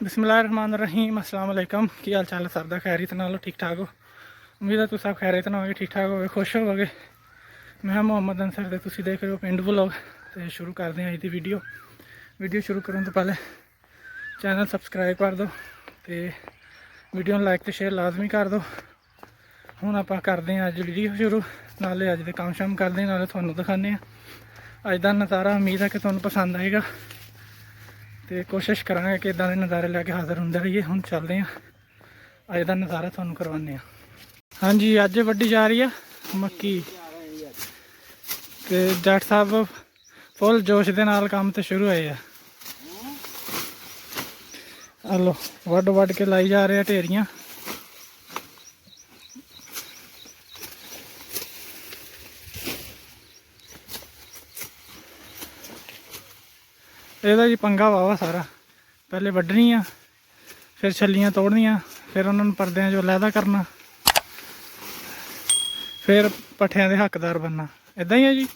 बिस्मिल्लाहिर्रहमानिर्रहीम अस्सलाम वालेकुम। की हाल चाल है सब दा? खैरियत नाल ठीक ठाक हो? उम्मीद है तुम सब खैरियत नाल होगे, ठीक ठाक होगे, खुश होवोगे। मैं मोहम्मद अंसर ते तुसीं देख रहे हो पिंड व्लॉग। तो शुरू करते हैं अज की वीडियो शुरू करने तो पहले चैनल सबसक्राइब कर दो तो वीडियो लाइक तो शेयर लाजमी कर दो। हुण आपां करते हैं अज वीडियो शुरू, नाले अज दे काम शाम करते हैं, नाले तुहानूं दिखाने अज दा नज़ारा। उम्मीद है कि तुहानूं पसंद आएगा तो कोशिश करांगे कि इदां दे नज़ारे लैके हाज़र होंदे रहिए। हुण चलते हैं अज दा नज़ारा तुहानूं करवाने। हाँ जी, अज वड्डी जा रही है मक्की ते जट साहब फुल जोश के नाल काम तो शुरू होए है। हलो वड वड के लाई जा रहे हैं ढेरियां। ਇਹਦਾ जी पंगा वावा सारा। पहले वड्डनियां, फिर छलियां तोड़नियां, फिर उन्होंने परदियां जो लैदा करना, फिर पट्ठियां दे हकदार बनना। इदां ही है जी।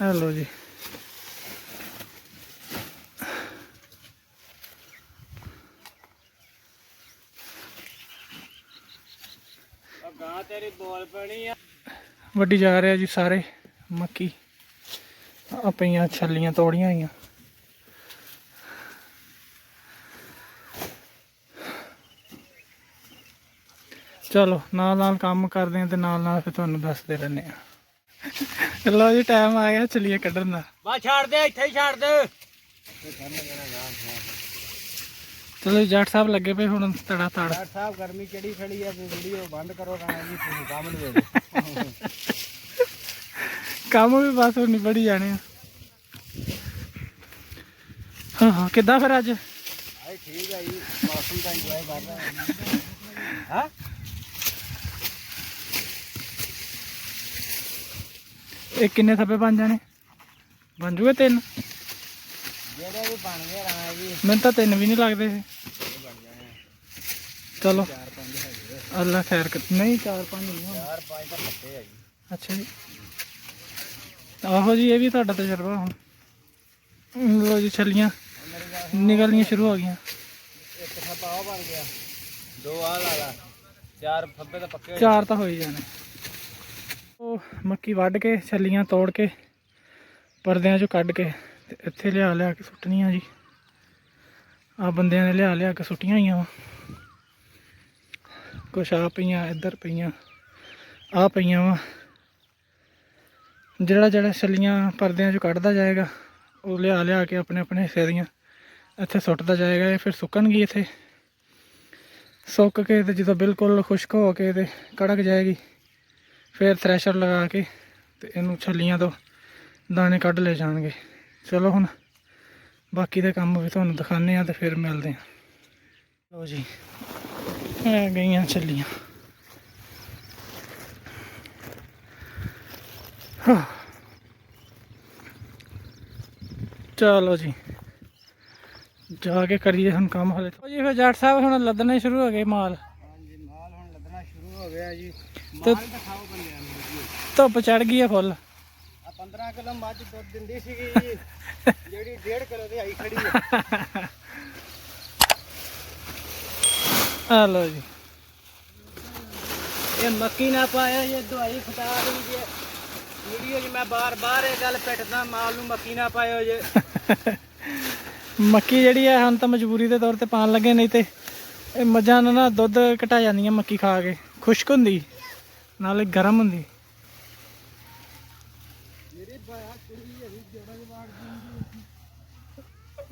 हेलो जी, वड्डी जा रहे जी सारे मक्की। अपनियां छलियां तोड़ियां हुई। चलो नाल नाल काम करते हैं तो नाल नाल फिर तुहानूं दसदे रहने। लो जी टाइम आ गया, चलिए कड्ढन दा। चलो जट साहब लगे पे हुण तड़ा तड़। जट साहब गर्मी चढ़ी खड़ी है, वीडियो बंद करो राणा जी, काम नहीं काम भी बस हुण निबड़ी जाने। हाँ हाँ किद्दां फिर अज? ठीक है जी, मौसम का इंजॉय कर रहे हैं। एक किन्ने थप्पे बन जाने? बन जूगे तीन? मैंने तो तीन भी नहीं लगते। चलो अल्लाह खैर कर। नहीं चार पाँच नहीं। अच्छा जी, आहो जी, ये भी तुहाडा तजर्बा। हुण लो जी छलियां निकलनियां शुरू हो गई। चार तो हो ही जाने। मक्की वढ़ के छलियां तोड़ के परदियां चों कढ़ के इत्थे लिया के सुट्टनियां जी। आ बंदियां ने लिया के सुट्टियां हुई वा। कुछ आ पईयां, इधर पईयां, आ पईयां वा। जेड़ा जेड़ा छलियां परदियां चों कढ़दा जाएगा वो लिया के अपने अपने हिस्से दियां इत्थे सुट्टदा जाएगा। ये फिर सुक्कणगी इत्थे, सुक के तो जो बिल्कुल खुश्क हो के ते कड़क जाएगी, फिर थ्रैशर लगा के ते इनू छलियां तो दाने कढ़ ले जाएंगे। चलो हुण बाकी दे काम भी तुहानूं दिखाने आ ते फिर मिलते हैं। लो जी है गईयां छलियां। हाँ चलो जी जाके करिए हम काम। हाले जी फिर जट साहब हुण लदने शुरू हो गए माल। माल हुण लदना शुरू हो गया जी। तो धुप चढ़ गई है फुल। 15 किलो मੱਝ दुध दिंदी सी ਜਿਹੜੀ 1.5 किलो ਦੀ ਆਈ ਖੜੀ ਹੈ। आ लो जी, ये मक्की ना पाया ये दवाई खटा रही है वीडियो जी। मैं बार बार ये गल पिटदा माल नूं मक्की ना पायो जे। मक्की जिहड़ी है हम तो मजबूरी के तौर पर पान लगे, नहीं तो मझां ना दुध घटा जांदियां मक्की खा के। खुश्क हुंदी नाले गर्म हुंदी।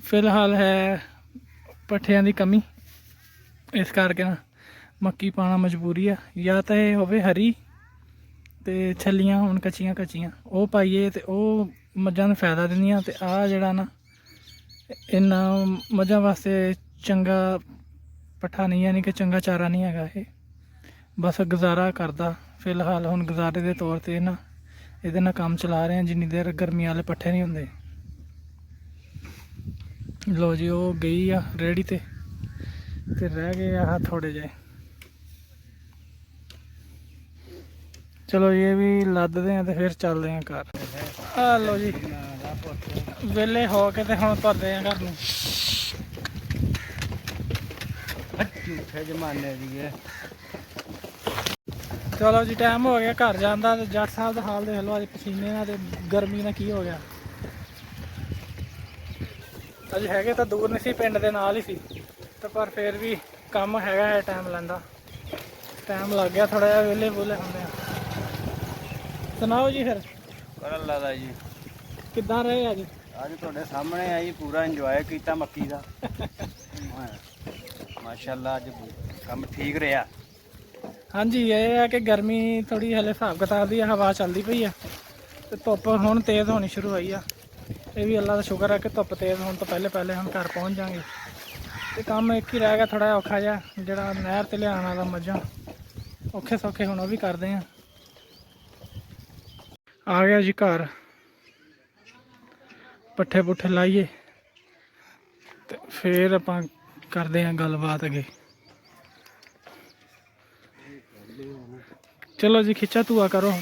फिलहाल है पट्ठियां की कमी, इस करके ना मक्की पाना मजबूरी है। या तो यह होवे हरी तो छलियां हुण कच्चियां कच्चियां वो पाइए तो वह मझां नूं फायदा दिंदियां। तो आ जिहड़ा ना इन्ना मझां वास्ते चंगा पट्ठा नहीं, यानी कि चंगा चारा नहीं हैगा। ये बस गुजारा करदा। फिलहाल हुण गुजारे के तौर पर ना इहदे नाल काम चला रहे हैं जिन्नी देर गर्मी वाले पट्ठे नहीं हुंदे। लो जी वो गई आ रेहड़ी ते रह गए आ थोड़े जे। ਚਲੋ ਇਹ ਵੀ ਲੱਦਦੇ ਆ ਤੇ ਫਿਰ ਚੱਲਦੇ ਆ ਘਰ। ਆ ਲੋ ਜੀ ਵਿਹਲੇ ਹੋ ਕੇ ਤੇ ਹੁਣ ਤੁਰਦੇ ਆ ਘਰ ਨੂੰ। ਝੂਠੇ ਜ਼ਮਾਨੇ ਦੀ ਹੈ। ਚਲੋ ਜੀ ਟਾਈਮ ਹੋ ਗਿਆ ਘਰ ਜਾਣ ਦਾ। ਤੇ ਜੱਟ ਸਾਹਿਬ ਦਾ ਹਾਲ ਦੇਖ ਲਓ, ਅੱਜ ਪਸੀਨੇ ਨਾਲ ਤੇ ਗਰਮੀ ਨਾਲ ਕੀ ਹੋ ਗਿਆ। ਅੱਜ ਹੈਗੇ ਤਾਂ ਦੂਰ ਨਹੀਂ ਸੀ, ਪਿੰਡ ਦੇ ਨਾਲ ਹੀ ਸੀ, ਤੇ ਪਰ ਫਿਰ ਵੀ ਕੰਮ ਹੈਗਾ ਹੈ, ਟਾਈਮ ਲੈਂਦਾ। ਟਾਈਮ ਲੱਗ ਗਿਆ ਥੋੜਾ ਜਿਹਾ, ਵਿਹਲੇ ਬੁੱਲੇ ਹੁੰਦੇ ਆ। ਸੁਣਾਓ ਜੀ ਫਿਰ ਕਰਨ ਲੱਗਦਾ ਜੀ ਕਿੱਦਾਂ ਰਹੇ ਅੱਜ? ਅੱਜ ਤੁਹਾਡੇ ਸਾਹਮਣੇ ਆ ਜੀ, ਪੂਰਾ ਇੰਜੋਏ ਕੀਤਾ ਮੱਕੀ ਦਾ। ਮਾਸ਼ਾਅੱਲਾ ਅੱਜ ਕੰਮ ਠੀਕ ਰਿਹਾ। ਹਾਂਜੀ ਇਹ ਹੈ ਕਿ ਗਰਮੀ ਥੋੜੀ ਹਲੇ ਹਿਸਾਬ ਕਿਤਾਬ ਦੀ, ਹਵਾ ਚੱਲਦੀ ਪਈ ਆ ਤੇ ਧੁੱਪ ਹੁਣ ਤੇਜ਼ ਹੋਣੀ ਸ਼ੁਰੂ ਹੋਈ ਆ। ਇਹ ਵੀ ਅੱਲਾ ਦਾ ਸ਼ੁਕਰ ਹੈ ਕਿ ਧੁੱਪ ਤੇਜ਼ ਹੋਣ ਤੋਂ ਪਹਿਲੇ ਹੁਣ ਘਰ ਪਹੁੰਚ ਜਾਵਾਂਗੇ। ਤੇ ਕੰਮ ਇੱਕ ਹੀ ਰਹਿ ਗਿਆ ਥੋੜਾ ਜਿਹਾ ਔਖਾ ਜਿਹਾ, ਜਿਹੜਾ ਨਹਿਰ ਤੇ ਲਿਆਉਣ ਵਾਲਾ ਮੱਝਾਂ, ਔਖੇ ਸੌਖੇ ਹੁਣ ਉਹ ਵੀ ਕਰਦੇ ਆ ਗਿਆ ਜੀ ਘਰ। ਪੱਠੇ ਪੁੱਠੇ ਲਾਈਏ ਤੇ ਫਿਰ ਆਪਾਂ ਕਰਦੇ ਹਾਂ ਗੱਲਬਾਤ ਅੱਗੇ। ਚਲੋ ਜੀ ਖਿੱਚਾ ਧੂਆ ਕਰੋ।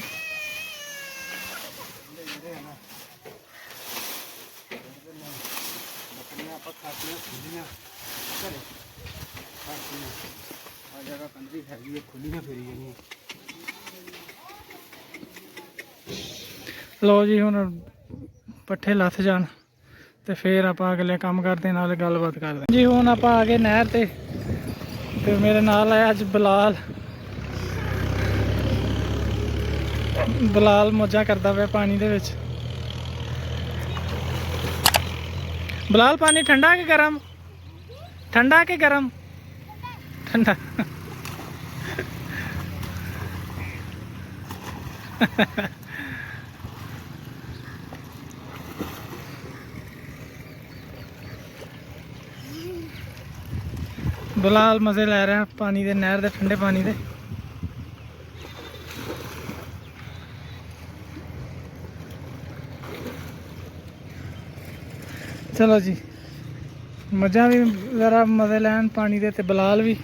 ਲੋ ਜੀ ਹੁਣ ਪੱਠੇ ਲੱਥ ਜਾਣ ਤੇ ਫਿਰ ਆਪਾਂ ਅਗਲੇ ਕੰਮ ਕਰਦੇ, ਨਾਲ ਗੱਲਬਾਤ ਕਰਦੇ ਜੀ। ਹੁਣ ਆਪਾਂ ਆ ਗਏ ਨਹਿਰ ਤੇ ਮੇਰੇ ਨਾਲ ਆਇਆ ਅੱਜ ਬਲਾਲ ਮੌਜਾਂ ਕਰਦਾ ਪਿਆ ਪਾਣੀ ਦੇ ਵਿੱਚ। ਬਲਾਲ ਪਾਣੀ ਠੰਡਾ ਕਿ ਗਰਮ? ਠੰਡਾ ਕਿ ਗਰਮ? ਠੰਡਾ। ਬਲਾਲ ਮਜ਼ੇ ਲੈ ਰਿਹਾ ਪਾਣੀ ਦੇ, ਨਹਿਰ ਦੇ ਠੰਡੇ ਪਾਣੀ ਦੇ। ਚਲੋ ਜੀ ਮੱਝਾਂ ਵੀ ਜ਼ਰਾ ਮਜ਼ੇ ਲੈਣ ਪਾਣੀ ਦੇ, ਤੇ ਬਲਾਲ ਵੀ।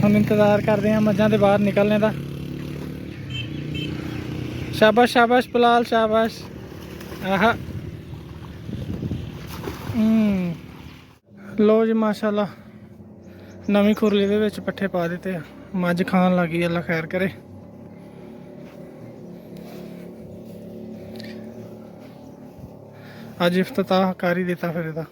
ਹੁਣ ਇੰਤਜ਼ਾਰ ਕਰਦੇ ਹਾਂ ਮੱਝਾਂ ਦੇ ਬਾਹਰ ਨਿਕਲਣੇ ਦਾ। ਸ਼ਾਬਾਸ਼ ਸ਼ਾਬਾਸ਼ ਬਲਾਲ ਸ਼ਾਬਾਸ਼। ਆਹਾ ਲੋ ਜੀ ਮਾਸ਼ਾਅੱਲਾ ਨਵੀਂ ਖੁਰਲੀ ਦੇ ਵਿੱਚ ਪੱਠੇ ਪਾ ਦਿੱਤੇ ਆ। ਮੱਝ ਖਾਣ ਲੱਗੀ, ਅੱਲਾ ਖੈਰ ਕਰੇ। ਅੱਜ ਇਫਤਤਾਹ ਕਰ ਹੀ ਦਿੱਤਾ ਫਿਰ ਇਹਦਾ।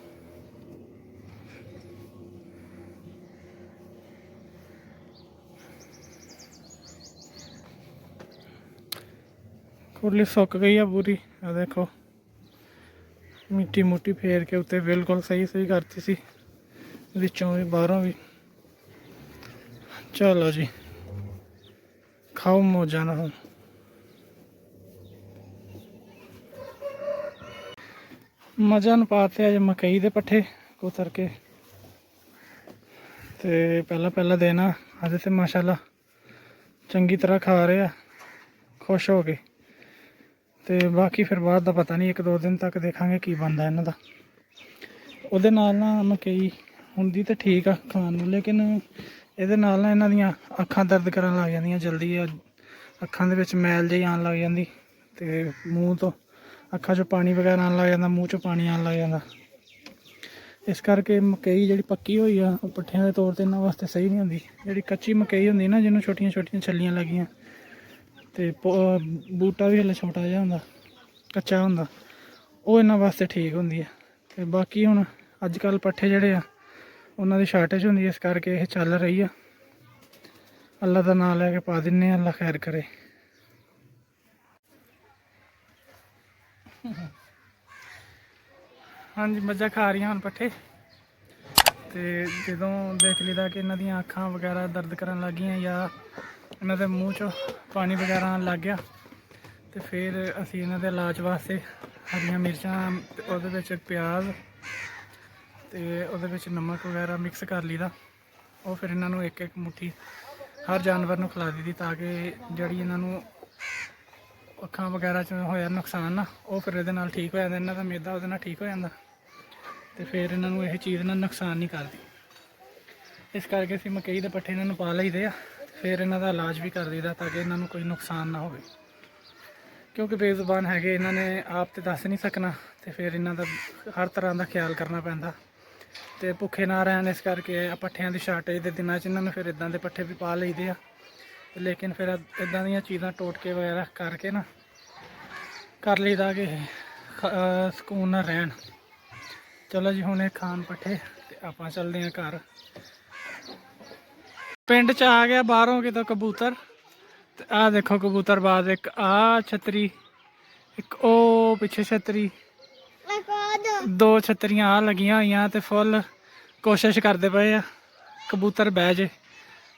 ਖੁਰਲੀ ਸੁੱਕ ਗਈ ਆ ਪੂਰੀ। ਆ ਦੇਖੋ ਮਿੱਟੀ ਮੁੱਟੀ ਫੇਰ ਕੇ ਉੱਤੇ ਬਿਲਕੁਲ ਸਹੀ ਕਰਤੀ ਸੀ, ਵਿੱਚੋਂ ਵੀ ਬਾਹਰੋਂ ਵੀ। ਚਲੋ ਜੀ ਖਾਓ ਮੌਜਾਂ ਨਾਲ। ਹੁਣ ਮੱਝਾਂ ਨੂੰ ਪਾਤੇ ਅੱਜ ਮਕਈ ਦੇ ਪੱਠੇ ਕੁਤਰ ਕੇ, ਤੇ ਪਹਿਲਾ ਦਿਨ ਆ ਅੱਜ। ਤੇ ਮਾਸ਼ਾਅੱਲਾ ਚੰਗੀ ਤਰ੍ਹਾਂ ਖਾ ਰਹੇ ਆ ਖੁਸ਼ ਹੋ ਕੇ। ਤੇ ਬਾਕੀ ਫਿਰ ਬਾਅਦ ਦਾ ਪਤਾ ਨਹੀਂ, 1-2 ਦਿਨ ਤੱਕ ਦੇਖਾਂਗੇ ਕੀ ਬਣਦਾ ਇਹਨਾਂ ਦਾ। ਉਹਦੇ ਨਾਲ ਨਾ ਮਕਈ ਹੁੰਦੀ ਤਾਂ ਠੀਕ ਆ ਖਾਣ ਨੂੰ, ਲੇਕਿਨ ਇਹਦੇ ਨਾਲ ਨਾ ਇਹਨਾਂ ਦੀਆਂ ਅੱਖਾਂ ਦਰਦ ਕਰਨ ਲੱਗ ਜਾਂਦੀਆਂ ਜਲਦੀ। ਅੱਖਾਂ ਦੇ ਵਿੱਚ ਮੈਲ ਜਿਹੀ ਆਉਣ ਲੱਗ ਜਾਂਦੀ, ਤੇ ਮੂੰਹ ਤੋਂ ਅੱਖਾਂ 'ਚੋਂ ਪਾਣੀ ਵਗੈਰਾ ਆਉਣ ਲੱਗ ਜਾਂਦਾ, ਮੂੰਹ 'ਚੋਂ ਪਾਣੀ ਆਉਣ ਲੱਗ ਜਾਂਦਾ। ਇਸ ਕਰਕੇ ਮਕਈ ਜਿਹੜੀ ਪੱਕੀ ਹੋਈ ਆ ਉਹ ਪੱਠਿਆਂ ਦੇ ਤੌਰ 'ਤੇ ਇਹਨਾਂ ਵਾਸਤੇ ਸਹੀ ਨਹੀਂ ਹੁੰਦੀ। ਜਿਹੜੀ ਕੱਚੀ ਮਕਈ ਹੁੰਦੀ ਨਾ, ਜਿਹਨੂੰ ਛੋਟੀਆਂ ਛੱਲੀਆਂ ਲੱਗੀਆਂ, ਤੇ ਬੂਟਾ ਵੀ ਹਲੇ ਛੋਟਾ ਜਿਹਾ ਹੁੰਦਾ, ਕੱਚਾ ਹੁੰਦਾ, ਉਹ ਇਹਨਾਂ ਵਾਸਤੇ ਠੀਕ ਹੁੰਦੀ ਹੈ। ਤੇ ਬਾਕੀ ਹੁਣ ਅੱਜ ਕੱਲ੍ਹ ਪੱਠੇ ਜਿਹੜੇ ਆ ਉਹਨਾਂ ਦੀ ਸ਼ਾਰਟੇਜ ਹੁੰਦੀ, ਇਸ ਕਰਕੇ ਇਹ ਚੱਲ ਰਹੀ ਆ। ਅੱਲਾ ਦਾ ਨਾਮ ਲੈ ਕੇ ਪਾ ਦਿੰਨੇ ਆ, ਅੱਲਾ ਖੈਰ ਕਰੇ। ਹਾਂਜੀ ਮੱਝਾਂ ਖਾ ਰਹੀਆਂ ਹੁਣ ਪੱਠੇ। ਤੇ ਜਦੋਂ ਦੇਖ ਲਈਦਾ ਕਿ ਇਹਨਾਂ ਦੀਆਂ ਅੱਖਾਂ ਵਗੈਰਾ ਦਰਦ ਕਰਨ ਲੱਗ ਗਈਆਂ ਜਾਂ ਇਹਨਾਂ ਦੇ ਮੂੰਹ 'ਚੋਂ ਪਾਣੀ ਵਗੈਰਾ ਆਉਣ ਲੱਗ ਗਿਆ, ਤੇ ਫਿਰ ਅਸੀਂ ਇਹਨਾਂ ਦੇ ਇਲਾਜ ਵਾਸਤੇ ਹਰੀਆਂ ਮਿਰਚਾਂ, ਉਹਦੇ ਵਿੱਚ ਪਿਆਜ਼ ਤੇ ਉਹਦੇ ਵਿੱਚ ਨਮਕ ਵਗੈਰਾ ਮਿਕਸ ਕਰ ਲਈਦਾ। ਉਹ ਫਿਰ ਇਹਨਾਂ ਨੂੰ ਇੱਕ ਮੁੱਠੀ ਹਰ ਜਾਨਵਰ ਨੂੰ ਖਿਲਾ ਦਿੱਤੀ, ਤਾਂ ਕਿ ਜਿਹੜੀ ਇਹਨਾਂ ਨੂੰ ਅੱਖਾਂ ਵਗੈਰਾ 'ਚ ਹੋਇਆ ਨੁਕਸਾਨ ਨਾ, ਉਹ ਫਿਰ ਇਹਦੇ ਨਾਲ ਠੀਕ ਹੋ ਜਾਂਦਾ। ਇਹਨਾਂ ਦਾ ਮੈਦਾ ਉਹਦੇ ਨਾਲ ਠੀਕ ਹੋ ਜਾਂਦਾ, ਤੇ ਫਿਰ ਇਹਨਾਂ ਨੂੰ ਇਹ ਚੀਜ਼ ਨਾਲ ਨੁਕਸਾਨ ਨਹੀਂ ਕਰਦੀ। ਇਸ ਕਰਕੇ ਅਸੀਂ ਮਕਈ ਦੇ ਪੱਠੇ ਇਹਨਾਂ ਨੂੰ ਪਾ ਲਈਦੇ ਆ। ਫਿਰ ਇਹਨਾਂ ਦਾ ਇਲਾਜ ਵੀ ਕਰ ਦਈਦਾ ਤਾਂ ਕਿ ਇਹਨਾਂ ਨੂੰ ਕੋਈ ਨੁਕਸਾਨ ਨਾ ਹੋਵੇ, ਕਿਉਂਕਿ ਬੇਜ਼ੁਬਾਨ ਹੈਗੇ, ਇਹਨਾਂ ਨੇ ਆਪ ਤੇ ਦੱਸ ਨਹੀਂ ਸਕਣਾ, ਤੇ ਫਿਰ ਇਹਨਾਂ ਦਾ ਹਰ ਤਰ੍ਹਾਂ ਦਾ ਖਿਆਲ ਕਰਨਾ ਪੈਂਦਾ, ਤੇ ਭੁੱਖੇ ਨਾ ਰਹਿਣ। ਇਸ ਕਰਕੇ ਆ ਪੱਠਿਆਂ ਦੀ ਸ਼ਾਰਟੇਜ ਦੇ ਦਿਨਾਂ 'ਚ ਇਹਨਾਂ ਨੂੰ ਫਿਰ ਇਦਾਂ ਦੇ ਪੱਠੇ ਵੀ ਪਾ ਲਈਦੇ ਆ, ਲੇਕਿਨ ਫਿਰ ਇਦਾਂ ਦੀਆਂ ਚੀਜ਼ਾਂ ਟੋਟਕੇ ਵਗੈਰਾ ਕਰਕੇ ਨਾ ਕਰ ਲਈਦਾ ਕਿ ਸਕੂਨ ਨਾਲ ਰਹਿਣ। ਚਲੋ ਜੀ, ਹੁਣ ਇਹ ਖਾਣ ਪੱਠੇ ਤੇ ਆਪਾਂ ਚੱਲਦੇ ਹਾਂ ਘਰ। ਪਿੰਡ 'ਚ ਆ ਗਿਆ ਬਾਹਰੋਂ ਕਿਤੋਂ ਕਬੂਤਰ, ਤੇ ਆਹ ਦੇਖੋ ਕਬੂਤਰਬਾਜ਼, ਇੱਕ ਆਹ ਛਤਰੀ, ਇੱਕ ਉਹ ਪਿੱਛੇ ਛਤਰੀ, 2 ਛਤਰੀਆਂ ਆ ਲੱਗੀਆਂ ਹੋਈਆਂ, ਤੇ ਫੁੱਲ ਕੋਸ਼ਿਸ਼ ਕਰਦੇ ਪਏ ਆ ਕਬੂਤਰ ਬਹਿ ਜੇ,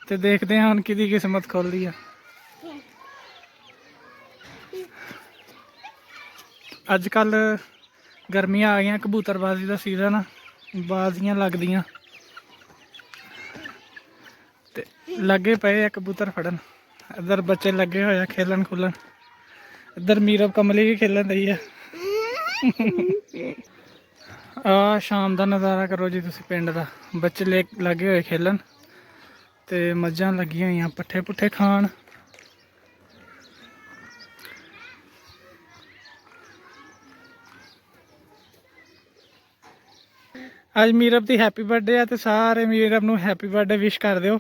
ਤੇ ਦੇਖਦੇ ਹਾਂ ਹੁਣ ਕਿਹਦੀ ਕਿਸਮਤ ਖੁੱਲਦੀ ਆ। ਅੱਜ ਕੱਲ ਗਰਮੀਆਂ ਆ ਗਈਆਂ, ਕਬੂਤਰਬਾਜ਼ੀ ਦਾ ਸੀਜ਼ਨ ਆ, ਬਾਜ਼ੀਆਂ ਲੱਗਦੀਆਂ, ਤੇ ਲੱਗੇ ਪਏ ਆ ਕਬੂਤਰ ਫੜਨ। ਇੱਧਰ ਬੱਚੇ ਲੱਗੇ ਹੋਏ ਆ ਖੇਲਣ ਖੁੱਲਣ, ਇੱਧਰ ਮੀਰਬ ਕਮਲੀ ਵੀ ਖੇਲਣ ਰਹੀ ਆ। ਆ ਸ਼ਾਮ ਦਾ ਨਜ਼ਾਰਾ ਕਰੋ ਜੀ ਤੁਸੀਂ ਪਿੰਡ ਦਾ, ਬੱਚੇ ਲੱਗੇ ਹੋਏ ਖੇਲਣ, ਤੇ ਮੱਝਾਂ ਲੱਗੀਆਂ ਹੋਈਆਂ ਪੱਠੇ ਪੁੱਠੇ ਖਾਣ। ਅੱਜ ਮੀਰਬ ਦੀ ਹੈਪੀ ਬਰਥਡੇ ਆ, ਤੇ ਸਾਰੇ ਮੀਰਬ ਨੂੰ ਹੈਪੀ ਬਰਥਡੇ ਵਿਸ਼ ਕਰ ਦਿਓ।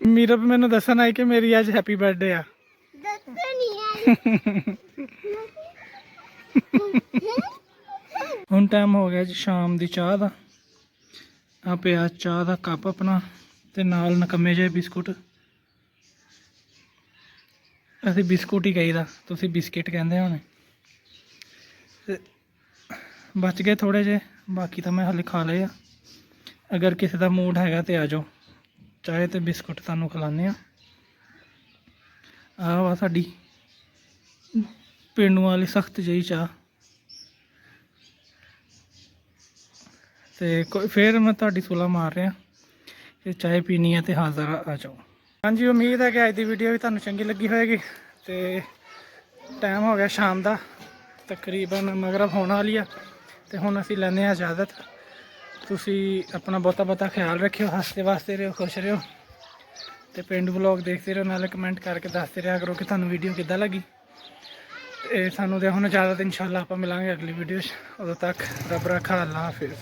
ਮੀਰਬ ਮੈਨੂੰ ਦੱਸਣ ਆਈ ਕਿ ਮੇਰੀ ਅੱਜ ਹੈਪੀ ਬਰਥਡੇ ਆ। ਹੁਣ ਟਾਈਮ ਹੋ ਗਿਆ ਜੀ ਸ਼ਾਮ ਦੀ ਚਾਹ ਦਾ। ਆ ਪਿਆ ਚਾਹ ਦਾ ਕੱਪ ਆਪਣਾ, ਤੇ ਨਾਲ ਨਕਮੇ ਜਿਹੇ ਬਿਸਕੁਟ। ਅਸੀਂ ਬਿਸਕੁਟ ਹੀ ਕਹੀਦਾ, ਤੁਸੀਂ ਬਿਸਕਿਟ ਕਹਿੰਦੇ ਹੋਣੇ। ਤੇ ਬਚ ਗਏ ਥੋੜੇ ਜਿਹੇ, ਬਾਕੀ ਤਾਂ ਮੈਂ ਹਾਲੇ ਖਾ ਲਏ ਆ। ਅਗਰ ਕਿਸੇ ਦਾ ਮੂਡ ਹੈਗਾ ਤੇ ਆ ਜਾਓ, ਚਾਹੇ ਤੇ ਬਿਸਕੁਟ ਤੁਹਾਨੂੰ ਖਿਲਾਉਂਦੇ ਆ। ਆਹ ਵਾ ਸਾਡੀ ਪੇਂਡੂਆਂ ਵਾਲੀ ਸਖਤ ਜਿਹੀ ਚਾਹ। ਤੇ ਫਿਰ ਮੈਂ ਤੁਹਾਡੀ ਸੁਲਾ ਮਾਰ ਰਿਹਾ ਕਿ ਚਾਹ ਪੀਣੀ ਹੈ ਤੇ ਹਾਜ਼ਰ ਆ ਜਾਓ। ਹਾਂਜੀ, ਉਮੀਦ ਹੈ ਕਿ ਅੱਜ ਦੀ ਵੀਡੀਓ ਵੀ ਤੁਹਾਨੂੰ ਚੰਗੀ ਲੱਗੀ ਹੋਏਗੀ। ਤੇ ਟਾਈਮ ਹੋ ਗਿਆ ਸ਼ਾਮ ਦਾ, ਤਕਰੀਬਨ ਮਗਰਬ ਹੋਣ ਵਾਲੀ ਆ, ਤੇ ਹੁਣ ਅਸੀਂ ਲੈਂਦੇ ਹਾਂ ਇਜਾਜ਼ਤ। ਤੁਸੀਂ ਆਪਣਾ ਬਹੁਤਾ ਖਿਆਲ ਰੱਖਿਓ, ਹੱਸਦੇ ਵਾਸਤੇ ਰਹੋ, ਖੁਸ਼ ਰਹੋ, ਤੇ ਪਿੰਡ ਵਲੌਗ ਦੇਖਦੇ ਰਹੋ। ਨਾਲੇ ਕਮੈਂਟ ਕਰਕੇ ਦੱਸਦੇ ਰਿਹਾ ਕਰੋ ਕਿ ਤੁਹਾਨੂੰ ਵੀਡੀਓ ਕਿੱਦਾਂ ਲੱਗੀ। ਤੇ ਸਾਨੂੰ ਦੇ ਹੁਣ ਇਜਾਜ਼ਤ, ਇਨਸ਼ਾਅੱਲਾ ਆਪਾਂ ਮਿਲਾਂਗੇ ਅਗਲੀ ਵੀਡੀਓ 'ਚ। ਉਦੋਂ ਤੱਕ ਰੱਬ ਰੱਖਾ, ਅੱਲਾ ਹਾਫਿਜ਼।